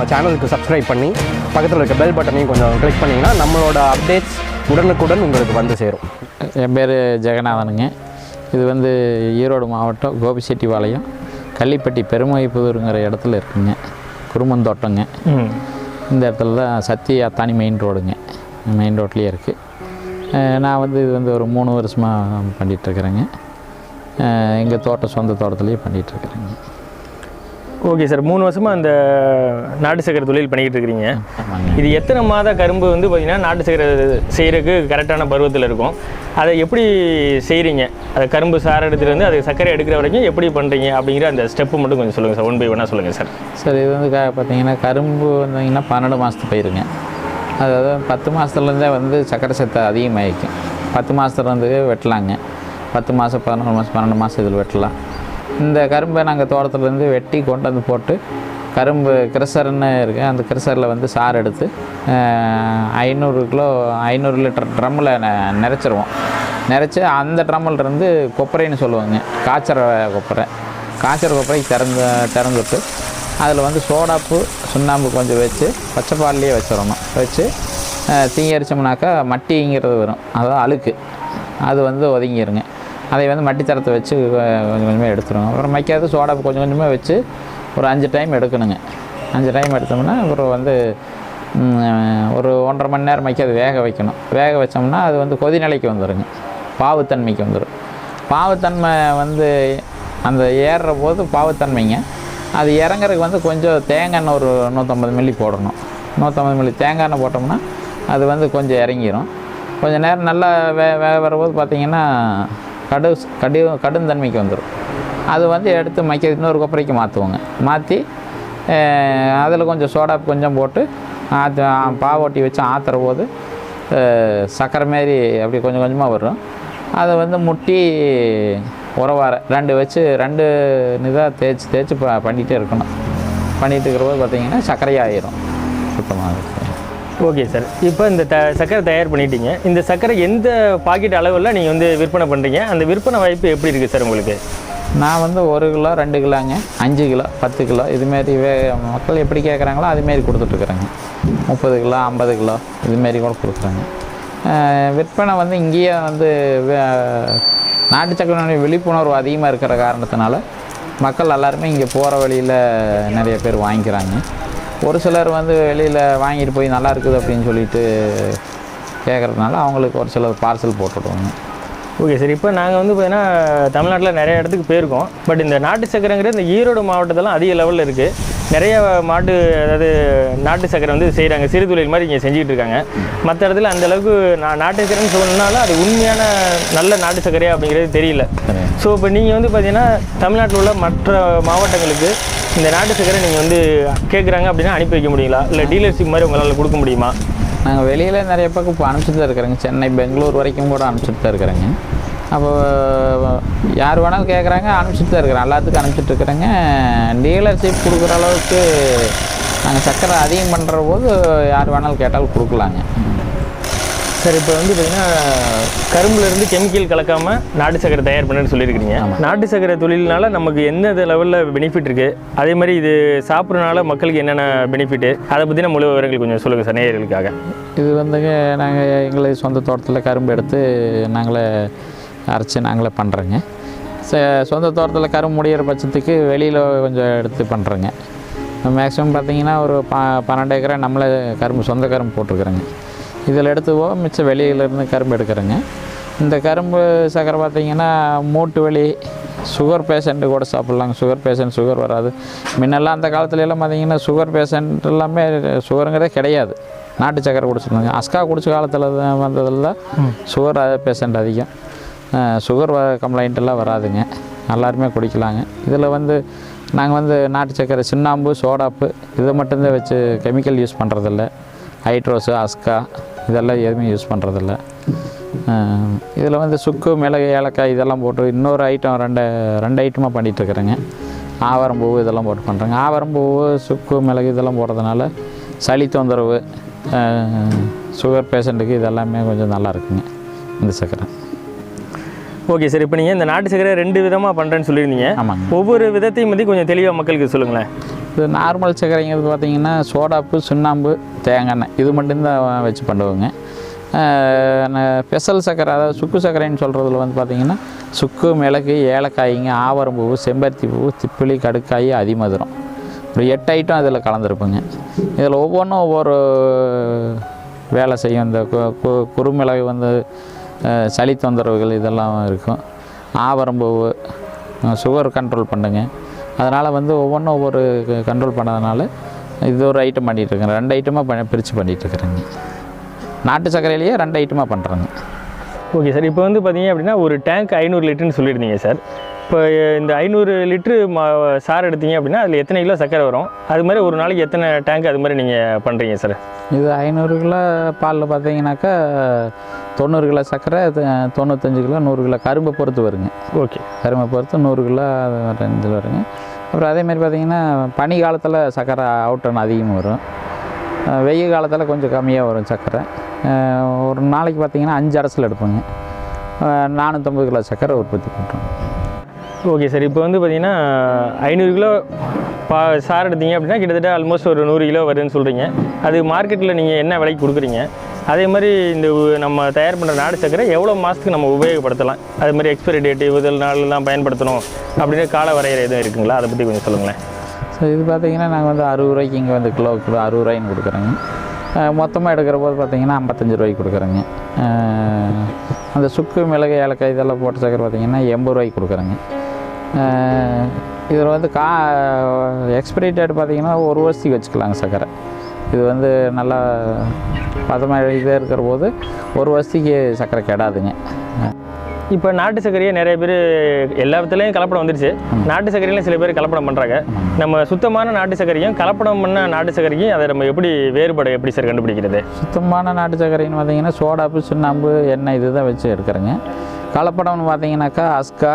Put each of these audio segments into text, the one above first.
நம்ம சேனலுக்கு சப்ஸ்கிரைப் பண்ணி பக்கத்தில் இருக்க பெல் பட்டனையும் கொஞ்சம் கிளிக் பண்ணிங்கன்னா நம்மளோட அப்டேட்ஸ் உடனுக்குடன் உங்களுக்கு வந்து சேரும். என் பேர் ஜெகநாதனுங்க. இது வந்து ஈரோடு மாவட்டம் கோபிச்செட்டிபாளையம் கள்ளிப்பட்டி பெருமைப்புதூருங்கிற இடத்துல இருக்குங்க. குருமந்தோட்டங்க. இந்த இடத்துல தான் சத்தி அத்தானி மெயின் ரோடுங்க. மெயின் ரோட்லேயே இருக்குது. நான் வந்து இது வந்து ஒரு 3 வருஷமாக பண்ணிகிட்ருக்குறேங்க. எங்கள் தோட்டம் சொந்த தோட்டத்துலேயே பண்ணிகிட்ருக்குறேங்க. ஓகே சார், 3 வருஷமாக அந்த நாட்டு சக்கரை தொழில் பண்ணிக்கிட்டு இருக்கிறீங்க. இது எத்தனை மாத கரும்பு வந்து பார்த்திங்கன்னா நாட்டு சக்கரை செய்கிறதுக்கு கரெக்டான பருவத்தில் இருக்கும்? அதை எப்படி செய்கிறீங்க? அதை கரும்பு சாறு எடுத்துகிட்டு வந்து அதை சர்க்கரை எடுக்கிற வரைக்கும் எப்படி பண்ணுறீங்க அப்படிங்கிற அந்த ஸ்டெப்பு மட்டும் கொஞ்சம் சொல்லுங்கள் சார். 1 by 1 சொல்லுங்கள் சார். சார், இது வந்து பார்த்திங்கன்னா கரும்பு வந்தீங்கன்னா 12 மாதத்து பயிருங்க. அதாவது 10 மாதத்துலேருந்தே வந்து சர்க்கரை சத்து அதிகமாகிக்கும். 10 மாதத்துலேருந்து வெட்டலாங்க. 10 மாதம் 11 மாதம் 12 மாதம் இதில் வெட்டலாம். இந்த கரும்பை நாங்கள் தோட்டத்துலேருந்து வெட்டி கொண்டு வந்து போட்டு கரும்பு கிரசர்னு இருக்குது. அந்த கிரசரில் வந்து சாறு எடுத்து 500 லிட்டர் ட்ரம்மில் நிறைச்சிருவோம். நிறைச்சி அந்த ட்ரம்மில்ருந்து கொப்பரைன்னு சொல்லுவாங்க, காய்ச்சற கொப்பரை. காய்ச்சற கொப்பரை திறந்துட்டு அதில் வந்து சோடாப்பு சுண்ணாம்பு கொஞ்சம் வச்சு பச்சை பால்லையே வச்சிடணும். வச்சு தீ அரிச்சோம்னாக்கா மட்டிங்கிறது வரும், அதாவது அழுக்கு, அது வந்து ஒதுங்கிடுங்க. அதை வந்து மட்டி தரத்தை வச்சு கொஞ்சம் கொஞ்சமாக எடுத்துருவோம். அப்புறம் வைக்காது சோடாப்பு கொஞ்சம் கொஞ்சமாக வச்சு ஒரு 5 டைம் எடுக்கணுங்க. 5 டைம் எடுத்தோம்னா அப்புறம் வந்து ஒரு 1.5 மணி நேரம் வைக்காது வேக வைக்கணும். வேக வச்சோம்னா அது வந்து கொதிநிலைக்கு வந்துடுங்க, பாவுத்தன்மைக்கு வந்துடும். பாவுத்தன்மை வந்து அந்த ஏறுற போது பாவுத்தன்மைங்க. அது இறங்குறதுக்கு வந்து கொஞ்சம் தேங்காய் எண்ணெய் ஒரு 150 மில்லி போடணும். 150 மில்லி தேங்காய் எண்ணெய் போட்டோம்னா அது வந்து கொஞ்சம் இறங்கிடும். கொஞ்சம் நேரம் நல்லா வேக வரும்போது பார்த்திங்கன்னா கடுந்தன்மைக்கு வந்துடும். அது வந்து எடுத்து மைக்க இன்னொரு கொப்பரைக்கு மாற்றுவோங்க. மாற்றி அதில் கொஞ்சம் சோடாப்பு கொஞ்சம் போட்டு பாவோட்டி வச்சு ஆற்றுற போது சக்கரை மாரி அப்படி கொஞ்சம் கொஞ்சமாக வரும். அதை வந்து முட்டி உரவார 2 வச்சு 2 இதாக தேய்ச்சி பண்ணிகிட்டே இருக்கணும். பண்ணிகிட்டு இருக்கிற போது பார்த்திங்கன்னா சர்க்கரையாகிடும் சுத்தமாக. ஓகே சார், இப்போ இந்த சர்க்கரை தயார் பண்ணிட்டீங்க. இந்த சர்க்கரை எந்த பாக்கெட் அளவில் நீங்கள் வந்து விற்பனை பண்ணுறீங்க? அந்த விற்பனை வாய்ப்பு எப்படி இருக்குது சார் உங்களுக்கு? நான் வந்து 1 கிலோ 2 கிலோங்க, 5 கிலோ 10 கிலோ இதுமாரி மக்கள் எப்படி கேட்குறாங்களோ அதுமாரி கொடுத்துட்ருக்குறேங்க. 30 கிலோ 50 கிலோ இதுமாரி கூட கொடுக்குறாங்க. விற்பனை வந்து இங்கேயே வந்து நாட்டு சக்கரை விழிப்புணர்வு அதிகமாக இருக்கிற காரணத்தினால மக்கள் எல்லாருமே இங்கே போகிற வழியில் நிறைய பேர் வாங்கிக்கிறாங்க. ஒரு சிலர் வந்து வெளியில் வாங்கிட்டு போய் நல்லா இருக்குது அப்படின்னு சொல்லிட்டு கேட்குறதுனால அவங்களுக்கு ஒரு சிலர் பார்சல் போட்டுவிடுவாங்க. ஓகே சார், இப்போ நாங்கள் வந்து பார்த்தீங்கன்னா தமிழ்நாட்டில் நிறைய இடத்துக்கு போயிருக்கோம். பட் இந்த நாட்டு சக்கரைங்கிற இந்த ஈரோடு மாவட்டத்தெல்லாம் அதிக லெவலில் இருக்குது. நிறைய அதாவது நாட்டு சக்கரை வந்து செய்கிறாங்க, சிறு தொழில் மாதிரி இங்கே செஞ்சுக்கிட்டு இருக்காங்க. மற்ற இடத்துல அந்தளவுக்கு நாட்டு சக்கரைன்னு சொன்னாலும் அது உண்மையான நல்ல நாட்டு சக்கரையா அப்படிங்கிறது தெரியல. ஸோ இப்போ நீங்கள் வந்து பார்த்தீங்கன்னா தமிழ்நாட்டில் உள்ள மற்ற மாவட்டங்களுக்கு இந்த நாட்டு சக்கரை நீங்கள் வந்து கேட்குறாங்க அப்படின்னா அனுப்பி வைக்க முடியுங்களா? இல்லை டீலர்ஷிப் மாதிரி உங்களால் கொடுக்க முடியுமா? நாங்கள் வெளியில் நிறைய பக்கம் இப்போ அனுப்பிச்சிட்டு தான் இருக்கிறேங்க. சென்னை பெங்களூர் வரைக்கும் கூட அனுப்பிச்சிட்டு தான் இருக்கிறேங்க. அப்போ யார் வேணாலும் கேட்குறாங்க, அனுப்பிச்சிட்டு தான் இருக்கிறேன். எல்லாத்துக்கும் அனுப்பிச்சிட்டு இருக்கிறேங்க. டீலர்ஷிப் கொடுக்குற அளவுக்கு நாங்கள் சக்கரை அதிகம் பண்ணுற போது யார் வேணாலும் கேட்டாலும் கொடுக்கலாங்க. சார், இப்போ வந்து பார்த்திங்கன்னா கரும்புலேருந்து கெமிக்கல் கலக்காமல் நாட்டு சக்கரை தயார் பண்ணுன்னு சொல்லியிருக்கிறீங்க. நாட்டு சக்கரை தொழில்னால நமக்கு எந்த லெவலில் பெனிஃபிட் இருக்குது, அதே மாதிரி இது சாப்பிட்றதுனால மக்களுக்கு என்னென்ன பெனிஃபிட்டு, அதை பற்றின முழு விவரங்கள் கொஞ்சம் சொல்லுங்கள் சார் நேயர்களுக்காக. இது வந்துங்க நாங்கள் எங்களை சொந்த தோட்டத்தில் கரும்பு எடுத்து நாங்களே அரைச்சி நாங்களே பண்ணுறோங்க. சொந்த தோட்டத்தில் கரும்பு முடிகிற பட்சத்துக்கு வெளியில் கொஞ்சம் எடுத்து பண்ணுறோங்க. மேக்ஸிமம் பார்த்திங்கன்னா ஒரு 12 ஏக்கரா நம்மளே கரும்பு சொந்த கரும்பு போட்டிருக்குறோங்க. இதில் எடுத்துவோ மிச்சம் வெளியிலேருந்து கரும்பு எடுக்கிறேங்க. இந்த கரும்பு சக்கரை பார்த்திங்கன்னா மூட்டு வலி, சுகர் பேஷண்ட்டு கூட சாப்பிட்லாங்க. சுகர் பேஷண்ட் சுகர் வராது. முன்னெல்லாம் அந்த காலத்துலலாம் பார்த்திங்கன்னா சுகர் பேஷண்ட் எல்லாமே சுகருங்கிறதே கிடையாது. நாட்டு சக்கரை குடிச்சிருந்தாங்க. அஸ்கா குடிச்ச காலத்தில் தான் வந்ததில் தான் சுகர் பேஷண்ட் அதிகம். சுகர் கம்ப்ளைண்ட்டெல்லாம் வராதுங்க, எல்லாருமே குடிக்கலாங்க. இதில் வந்து நாங்கள் வந்து நாட்டு சக்கரை சுண்ணாம்பு சோடாப்பு இதை மட்டும்தான் வச்சு கெமிக்கல் யூஸ் பண்ணுறதில்ல. ஹைட்ரோஸு அஸ்கா இதெல்லாம் எதுவுமே யூஸ் பண்ணுறதில்ல. இதில் வந்து சுக்கு மிளகு ஏலக்காய் இதெல்லாம் போட்டு இன்னொரு ஐட்டம் ரெண்டு ஐட்டமாக பண்ணிகிட்ருக்குறேங்க. ஆவாரம்பூ இதெல்லாம் போட்டு பண்ணுறேங்க. ஆவாரம்பூ சுக்கு மிளகு இதெல்லாம் போடுறதுனால சளி தொந்தரவு, சுகர் பேஷண்ட்டுக்கு இதெல்லாமே கொஞ்சம் நல்லா இருக்குங்க இந்த சக்கரை. ஓகே சார், இப்போ நீங்கள் இந்த நாட்டு சக்கரை 2 விதமாக பண்ணுறேன்னு சொல்லியிருந்தீங்க. ஆமாங்க. ஒவ்வொரு விதத்தையும் பற்றி கொஞ்சம் தெளிவாக மக்களுக்கு சொல்லுங்களேன். இது நார்மல் சர்க்கரைங்கிறது பார்த்திங்கன்னா சோடாப்பு, சுண்ணாம்பு, தேங்காய் எண்ணெய் இது மட்டும்தான் வச்சு பண்ணுவோங்க. ஸ்பெஷல் சர்க்கரை அதாவது சுக்கு சர்க்கரைன்னு சொல்கிறதுல வந்து பார்த்திங்கன்னா சுக்கு, மிளகு, ஏலக்காய்ங்க, ஆவரம்பூ, செம்பருத்தி பூ, திப்பிலி, கடுக்காய், அதிமதுரம், ஒரு 8 ஐட்டம் அதில் கலந்துருப்புங்க. இதில் ஒவ்வொன்றும் ஒவ்வொரு வேலை செய்யும். இந்த குறுமிளகு வந்து சளி தொந்தரவுகள் இதெல்லாம் இருக்கும். ஆவரம்பூ சுகர் கண்ட்ரோல் பண்ணுங்க. அதனால் வந்து ஒவ்வொன்றும் ஒவ்வொரு கண்ட்ரோல் பண்ணதுனால இது ஒரு ஐட்டம் பண்ணிகிட்ருக்கேன். 2 ஐட்டமாக பிரித்து பண்ணிகிட்ருக்குறேங்க. நாட்டு சர்க்கரையிலேயே 2 ஐட்டமாக பண்ணுறேங்க. Okay sir. இப்போ வந்து பார்த்தீங்க அப்படின்னா ஒரு டேங்க் 500 லிட்டர்னு சொல்லியிருந்தீங்க சார். இப்போ இந்த 500 லிட்ரு சாறு எடுத்தீங்க அப்படின்னா அதில் எத்தனை கிலோ சர்க்கரை வரும்? அது மாதிரி ஒரு நாளைக்கு எத்தனை டேங்க் அது மாதிரி நீங்கள் பண்ணுறீங்க சார்? இது 500 கிலோ பாலில் பார்த்தீங்கன்னாக்கா 90 கிலோ சர்க்கரை, 95 கிலோ, 100 கிலோ கரும்பை பொறுத்து வருங்க. ஓகே. கரும்பை பொறுத்து 100 கிலோ ரேஞ்சில் வருங்க. அப்புறம் அதேமாதிரி பார்த்திங்கன்னா பனி காலத்தில் சர்க்கரை அவுட்டன் அதிகமாக வரும். வெயில் காலத்தில் கொஞ்சம் கம்மியாக வரும் சர்க்கரை. ஒரு நாளைக்கு பார்த்திங்கன்னா 5 அரசில் எடுப்போங்க. 450 கிலோ சர்க்கரை உற்பத்தி பண்ணுறோம். Okay sir. இப்போ வந்து பார்த்திங்கன்னா 500 கிலோ சாறு எடுத்தீங்க அப்படின்னா கிட்டத்தட்ட ஆல்மோஸ்ட் ஒரு 100 கிலோ வருதுன்னு சொல்கிறீங்க. அது மார்க்கெட்டில் நீங்கள் என்ன விலைக்கு கொடுக்குறீங்க? அதே மாதிரி இந்த நம்ம தயார் பண்ணுற நாடு சர்க்கரை எவ்வளோ மாதத்துக்கு நம்ம உபயோகப்படுத்தலாம்? அது மாதிரி எக்ஸ்பைரி டேட்டு இதில் நாளில் தான் பயன்படுத்தணும் அப்படின்னு கால வரையறை எதுவும் இருக்குங்களா? அதை பற்றி கொஞ்சம் சொல்லுங்களேன். ஸோ இது பார்த்திங்கன்னா நாங்கள் வந்து 60 ரூபாய்க்கு இங்கே வந்து கிலோவுக்கு 60 ரூபாய்ன்னு கொடுக்குறோங்க. மொத்தமாக எடுக்கிற போது பார்த்திங்கன்னா 55 ரூபாய்க்கு கொடுக்குறேங்க. அந்த சுக்கு, மிளகு, ஏலக்காய் இதெல்லாம் போட்ட சர்க்கரை பார்த்திங்கன்னா 80 ரூபாய்க்கு கொடுக்குறேங்க. இதில் வந்து எக்ஸ்பைரி டேட் பார்த்திங்கன்னா 1 வருஷத்துக்கு வச்சுக்கலாங்க சர்க்கரை. இது வந்து நல்லா பதமாக இதே இருக்கிற போது 1 வருஷத்துக்கு சர்க்கரை கெடாதுங்க. இப்போ நாட்டு சர்க்கரையே நிறைய பேர் எல்லா விதத்துலேயும் கலப்படம் வந்துருச்சு. நாட்டு சர்க்கரையிலும் சில பேர் கலப்படம் பண்ணுறாங்க. நம்ம சுத்தமான நாட்டு சர்க்கரையும் கலப்படம் பண்ண நாட்டு சர்க்கரையும் அதை நம்ம எப்படி வேறுபாடு எப்படி சார் கண்டுபிடிக்கிறது? சுத்தமான நாட்டு சர்க்கரைன்னு பார்த்திங்கன்னா சோடாப்பு, சுண்ணாம்பு, எண்ணெய் இது தான் வச்சு எடுக்கிறேங்க. கலப்படம்னு பார்த்திங்கனாக்கா அஸ்கா,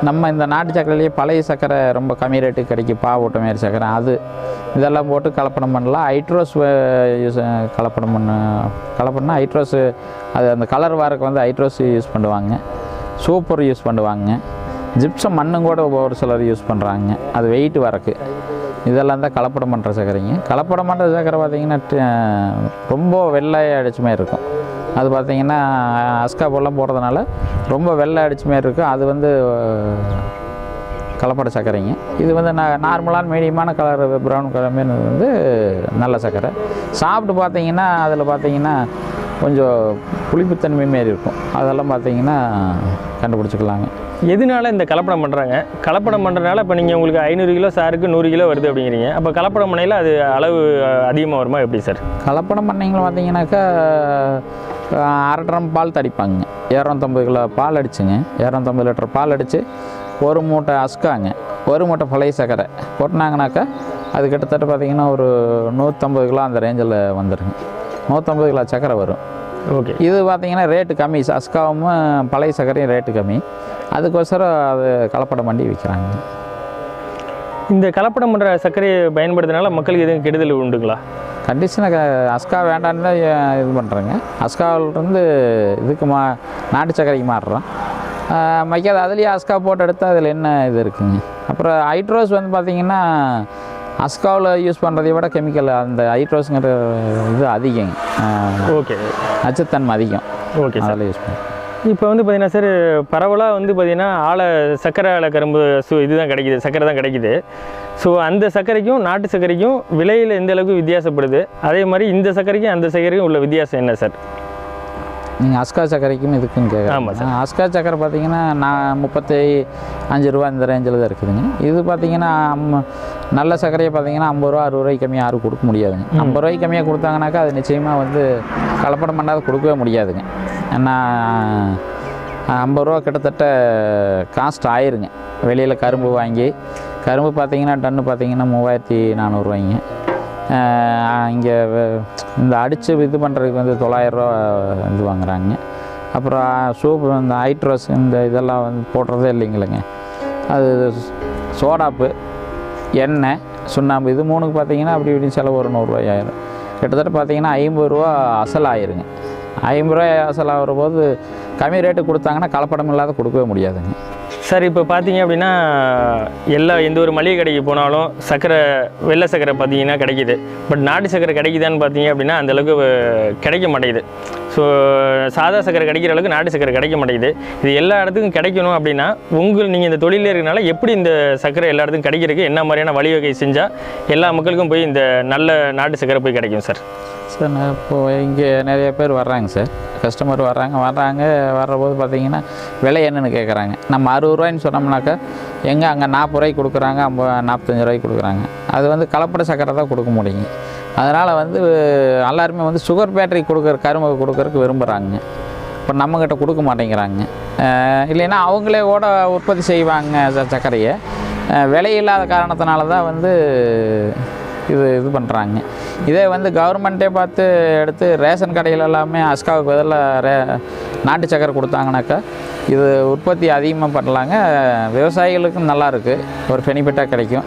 நம்ம இந்த நாட்டு சர்க்கரையிலேயே பழைய சர்க்கரை ரொம்ப கம்மி ரேட்டுக்கு கிடைக்கும், பாவூட்ட மாரி சர்க்கரை, அது இதெல்லாம் போட்டு கலப்படம் பண்ணலாம். ஹைட்ரோஸ் கலப்படம்னா ஹைட்ரோஸு அது அந்த கலர் வரக்கு வந்து ஹைட்ரோஸ் யூஸ் பண்ணுவாங்க, சூப்பர் யூஸ் பண்ணுவாங்க, ஜிப்சம் மண்ணும் கூட ஒரு சிலர் யூஸ் பண்ணுறாங்க அது வெயிட் வரக்கு. இதெல்லாம் தான் கலப்படம் பண்ணுற சர்க்கரைங்க. கலப்படம் பண்ணுற சர்க்கரை பார்த்திங்கன்னா ரொம்ப வெள்ளையை அடிச்ச மாதிரி இருக்கும். அது பார்த்திங்கன்னா அஸ்கா போலாம் போடுறதுனால ரொம்ப வெள்ளை அடிச்ச மாதிரி இருக்கும். அது வந்து கலப்பட சர்க்கரைங்க. இது வந்து நார்மலான மீடியமான கலர் ப்ரௌன் கலர் மாரி வந்து நல்ல சர்க்கரை. சாப்பிட்டு பார்த்திங்கன்னா அதில் பார்த்திங்கன்னா கொஞ்சம் புளிப்புத்தன்மை மாரி இருக்கும். அதெல்லாம் பார்த்திங்கன்னா கண்டுபிடிச்சிக்கலாங்க. எதனால இந்த கலப்படம் பண்ணுறாங்க? கலப்படம் பண்ணுறதுனால இப்போ நீங்கள் உங்களுக்கு 500 கிலோ சாருக்கு 100 கிலோ வருது அப்படிங்கிறீங்க. அப்போ கலப்படம் பண்ணையில் அது அளவு அதிகமாக வருமா எப்படி சார்? கலப்படம் பண்ணிங்கள பார்த்தீங்கன்னாக்கா 1/2 ட்ரம் பால் தடிப்பாங்க. 250 கிலோ பால் அடிச்சுங்க. 250 லிட்டர் பால் அடித்து 1 மூட்டை அஸ்காங்க, 1 மூட்டை பழைய சர்க்கரை போட்டினாங்கனாக்கா அது கிட்டத்தட்ட பார்த்திங்கன்னா ஒரு 150 கிலோ அந்த ரேஞ்சில் வந்துடுங்க. 150 கிலோ சர்க்கரை வரும். ஓகே. இது பார்த்திங்கன்னா ரேட்டு கம்மி. அஸ்காவும் பழைய சர்க்கரையும் ரேட்டு கம்மி. அதுக்கோசரம் அது கலப்படம் பண்ணி விற்கிறாங்க. இந்த கலப்படம் பண்ணுற சர்க்கரையை பயன்படுத்தினால மக்களுக்கு எதுவும் கெடுதல் உண்டுங்களா? கண்டிஷனாக அஸ்கா வேண்டான்னு தான் இது பண்ணுறேங்க. அஸ்காவிலிருந்து இதுக்கு நாட்டு சர்க்கரைக்கு மாறுறோம். மைக்காது அதுலேயே அஸ்கா போட்டு எடுத்தால் அதில் என்ன இது இருக்குங்க. அப்புறம் ஹைட்ரோஸ் வந்து பார்த்திங்கன்னா அஸ்காவில் யூஸ் பண்ணுறதை விட கெமிக்கல் அந்த ஹைட்ரோஸுங்கிற இது அதிகம். ஓகே. நச்சுத்தன்மை அதிகம். Okay sir. அதில் யூஸ் பண்ணுறேன். இப்போ வந்து பார்த்திங்கன்னா சார் பரவலாக வந்து பார்த்திங்கன்னா சர்க்கரை கரும்பு இதுதான் கிடைக்கிது, சர்க்கரை தான் கிடைக்கிது. ஸோ அந்த சர்க்கரைக்கும் நாட்டு சர்க்கரைக்கும் விலையில் எந்த அளவுக்கு வித்தியாசப்படுது? அதே மாதிரி இந்த சர்க்கரைக்கும் அந்த சர்க்கரைக்கும் உள்ள வித்தியாசம் என்ன சார்? நீங்கள் அஸ்கா சர்க்கரைக்கும் இதுக்கும் கேட்குறேன். ஆமாம் சார். அஸ்கா சர்க்கரை பார்த்திங்கன்னா 35 ரூபா இந்த ரேஞ்சில் தான் இருக்குதுங்க. இது பார்த்திங்கன்னா நல்ல சர்க்கரையை பார்த்திங்கன்னா 50 ரூபா 60 ரூபாய்க்கு கம்மியாக யாரும் கொடுக்க முடியாதுங்க. 50 ரூபாய்க்கு கம்மியாக கொடுத்தாங்கனாக்கா அது நிச்சயமாக வந்து கலப்படம் பண்ணாத கொடுக்கவே முடியாதுங்க. ஏன்னா 50 ரூபா கிட்டத்தட்ட காஸ்ட் ஆயிருங்க. வெளியில் கரும்பு வாங்கி கரும்பு பார்த்திங்கன்னா டன்னு பார்த்திங்கன்னா 3400 ரூபாய்ங்க. இங்கே இந்த அடித்து இது பண்ணுறதுக்கு வந்து 900 ரூபா இது வாங்குறாங்க. அப்புறம் சூப் இந்த ஹைட்ரோஸ் இந்த இதெல்லாம் வந்து போடுறதே இல்லைங்களேங்க. அது சோடாப்பு, எண்ணெய், சுண்ணாம்பு இது 3க்கு பார்த்திங்கன்னா அப்படி இப்படின்னு செலவு ஒரு 100 ரூபாய் ஆயிரும். கிட்டத்தட்ட பார்த்திங்கன்னா 50 ரூபா அசல் ஆயிருங்க. 50 ரூபாய் அசல் ஆகிற போது கம்மி ரேட்டு கொடுத்தாங்கன்னா கலப்படம் இல்லாத கொடுக்கவே முடியாதுங்க. சார் இப்போ பார்த்தீங்க அப்படின்னா எந்த ஒரு மளிகை கடைக்கு போனாலும் சர்க்கரை வெள்ளை சர்க்கரை பார்த்தீங்கன்னா கிடைக்கிது. பட் நாட்டு சர்க்கரை கிடைக்குதான்னு பார்த்தீங்க அப்படின்னா அந்தளவுக்கு கிடைக்க மாட்டேங்குது. ஸோ சாதா சர்க்கரை கிடைக்கிற அளவுக்கு நாட்டு சர்க்கரை கிடைக்க மாட்டேங்குது. இது எல்லா இடத்துக்கும் கிடைக்கணும் அப்படின்னா நீங்கள் இந்த தொழிலே இருக்கனால எப்படி இந்த சர்க்கரை எல்லா இடத்துக்கும் கிடைக்கிறதுக்கு என்ன மாதிரியான வழிவகை செஞ்சால் எல்லா மக்களுக்கும் போய் இந்த நல்ல நாட்டு சர்க்கரை போய் கிடைக்கும் சார்? சார் நான் இப்போது இங்கே நிறைய பேர் வர்றாங்க சார், கஸ்டமர் வர்றபோது பார்த்தீங்கன்னா விலை என்னென்னு கேட்குறாங்க. நம்ம 60 ரூபாய்ன்னு சொன்னோம்னாக்கா எங்கே அங்கே 40 ரூபாய்க்கு கொடுக்குறாங்க, 45 ரூபாய்க்கு கொடுக்குறாங்க. அது வந்து கலப்பட சர்க்கரை தான் கொடுக்க முடியும். அதனால் வந்து எல்லாருமே சுகர் பேட்டரி கரும்பு கொடுக்கறதுக்கு விரும்புகிறாங்க. இப்போ நம்மக்கிட்ட கொடுக்க மாட்டேங்கிறாங்க. இல்லைன்னா அவங்களே கூட உற்பத்தி செய்வாங்க சர்க்கரையை. விலை இல்லாத காரணத்தினால தான் இது பண்ணுறாங்க. இதே கவர்மெண்ட்டே பார்த்து எடுத்து ரேஷன் கடையில் எல்லாமே அஸ்காவுக்கு பதிலாக நாட்டு சக்கரை கொடுத்தாங்கனாக்கா இது உற்பத்தி அதிகமாக பண்ணலாங்க. விவசாயிகளுக்கும் நல்லாயிருக்கு, ஒரு பெனிஃபிட்டாக கிடைக்கும்.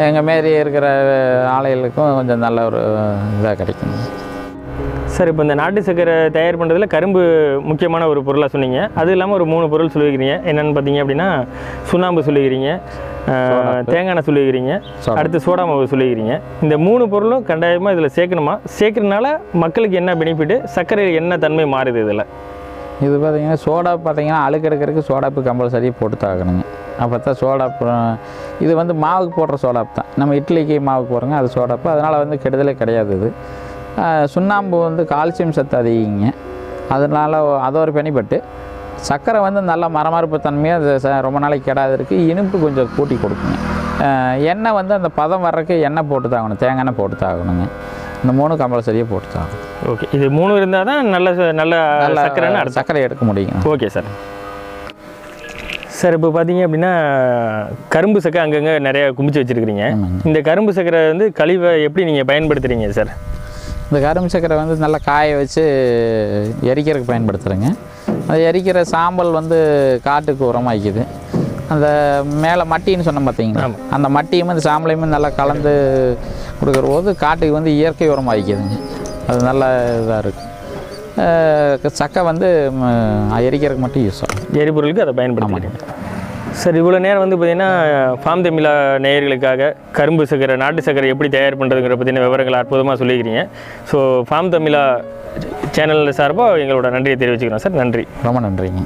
எங்கள் மாரி இருக்கிற ஆலைகளுக்கும் கொஞ்சம் நல்ல ஒரு இதாக கிடைக்கும் சார். இப்போ இந்த நாட்டு சக்கரை தயார் பண்ணுறதுல கரும்பு முக்கியமான ஒரு பொருளாக சொன்னீங்க. அது இல்லாமல் ஒரு 3 பொருள் சொல்லிக்கிறீங்க. என்னென்னு பார்த்தீங்க அப்படின்னா சுண்ணாம்பு சொல்லிக்கிறீங்க, தேங்காய் எண்ணெய் சொல்லிக்கிறீங்க, அடுத்து சோடா மாவு சொல்லிக்கிறீங்க. இந்த 3 பொருளும் கட்டாயமாக இதில் சேர்க்கணுமா? சேர்க்கறதுனால மக்களுக்கு என்ன பெனிஃபிட்டு, சர்க்கரையில் என்ன தன்மை மாறுது இதில்? இது பார்த்திங்கன்னா சோடா பார்த்திங்கன்னா அழுக்கு எடுக்கிறதுக்கு சோடாப்பு கம்பல்சரி போட்டு தாக்கணுங்க. அப்போ தான் சோடாப்பு. இது மாவுக்கு போடுற சோடாப்பு தான். நம்ம இட்லிக்கு மாவுக்கு போடுறோங்க, அது சோடாப்பு. அதனால் கெடுதலே கிடையாது. இது சுண்ணாம்பு கால்சியம் சத்து அதிகங்க. அதனால் அது ஒரு பெனிஃபிட்டு. சர்க்கரை நல்ல மரமரப்பு தன்மையாக அது ரொம்ப நாளைக்கு கெடாது இருக்குது. இனிப்பு கொஞ்சம் கூட்டி கொடுக்குங்க. எண்ணெய் அந்த பதம் வர்றதுக்கு எண்ணெய் போட்டு தாகணும், தேங்காய் எண்ணெய் போட்டு தாகணுங்க. இந்த 3 கம்பல்சரியாக போட்டு தாகணும். ஓகே, இது 3 இருந்தால் தான் நல்ல சர்க்கரை எடுக்க முடியும். Okay sir. சார் இப்போ பார்த்தீங்க அப்படின்னா கரும்பு சக்கரை அங்கங்கே நிறையா குமிச்சு வச்சுருக்கிறீங்க. இந்த கரும்பு சக்கரை கழிவை எப்படி நீங்கள் பயன்படுத்துகிறீங்க சார்? இந்த கரும்பு சக்கரை நல்லா காய வச்சு எரிக்கிறதுக்கு பயன்படுத்துகிறேங்க. அது எரிக்கிற சாம்பல் காட்டுக்கு உரமாக்கிது. அந்த மேலே மட்டின்னு சொன்னோம் பார்த்தீங்கன்னா, அந்த மட்டியும் இந்த சாம்பலையும் நல்லா கலந்து கொடுக்குற போது காட்டுக்கு இயற்கை உரமாக்கிதுங்க. அது நல்ல இதாக இருக்குது. சக்கை எரிக்கிறதுக்கு மட்டும் யூஸ் ஆகும், எரிபொருளுக்கு அதை பயன்படுத்தலாம். சார் இவ்வளோ நேரம் பார்த்தீங்கன்னா ஃபார்ம் தமிழா நேயர்களுக்காக கரும்பு சக்கரை நாட்டு சக்கரை எப்படி தயார் பண்ணுறதுங்கிற பற்றின விவரங்களை அற்புதமாக சொல்லிக்கிறீங்க. ஸோ ஃபார்ம் தமிழா சேனல் சார்பாக எங்களோட நன்றியை தெரிவிச்சுக்கிறோம் சார். நன்றி, ரொம்ப நன்றிங்க.